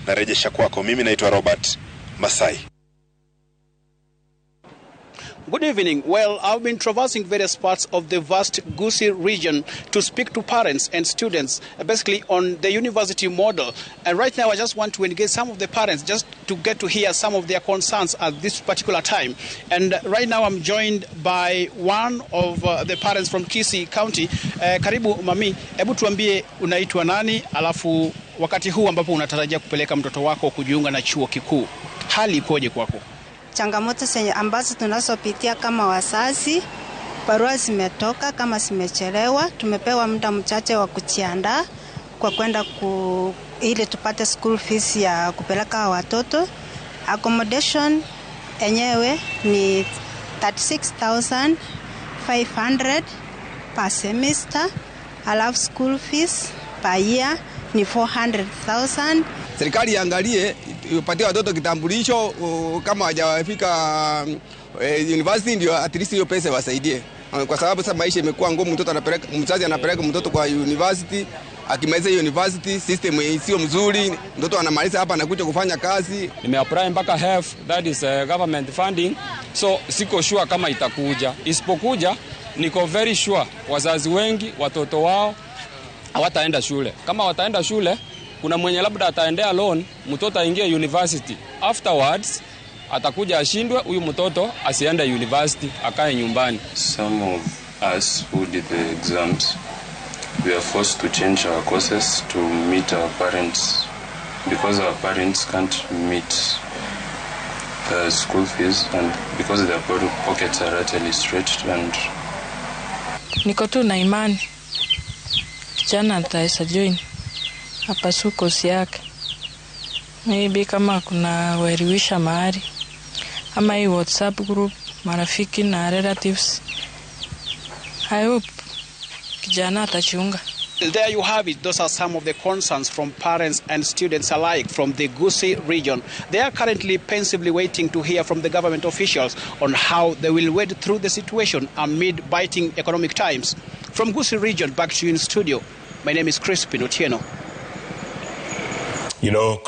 Narejesha kwako. Mimi naitwa Robert Masai. Good evening. Well, I've been traversing various parts of the vast Kisii region to speak to parents and students, basically on the university model. And right now, I just want to engage some of the parents just to get to hear some of their concerns at this particular time. And right now, I'm joined by one of the parents from Kisii County. Karibu mami, hebu tuambie unaitwa nani, alafu wakati huu ambapo unatarajia kupeleka mtoto wako kujiunga na chuo kikuu, hali ikoje kwako? Changamoto ambazo tunazopitia kama wazazi, barua zimetoka kama zimechelewa, tumepewa muda mchache wa kujiandaa kwa kwenda ili tupate school fees ya kupeleka watoto. Accommodation enyewe ni 36,500 per semester, alafu school fees per year ni 400,000. Serikali iangalie ipatie watoto kitambulisho kama hajafika university, ndio at least hiyo pesa wasaidie, kwa sababu sasa maisha imekuwa ngumu. Mzazi anapeleka mtoto kwa university, akimaliza university system sio mzuri, mtoto anamaliza hapa anakuja kufanya kazi. Nimeapply mpaka HEF, that is government funding, so siko sure kama itakuja. Isipokuja niko very sure wazazi wengi watoto wao hawataenda shule. Kama wataenda shule, kuna mwenye labda ataendea loan, mtoto aingie university. Afterwards, atakuja ashindwe, huyu mtoto asiende university, akae nyumbani. Some of us who did the exams, we are forced to change our courses to meet our parents, because our parents can't meet the school fees, and because their pockets are really stretched. And niko tu na imani kijana ataweza join hapa sukosi yake. Maybe kama kuna waelimisha mahali ama hii WhatsApp group, marafiki na relatives, I hope kijana atajiunga. There you have it. Those are some of the concerns from parents and students alike from the Kisii region. They are currently pensively waiting to hear from the government officials on how they will wade through the situation amid biting economic times. From Kisii region, back to you in studio. My name is Crispin Otieno. You know,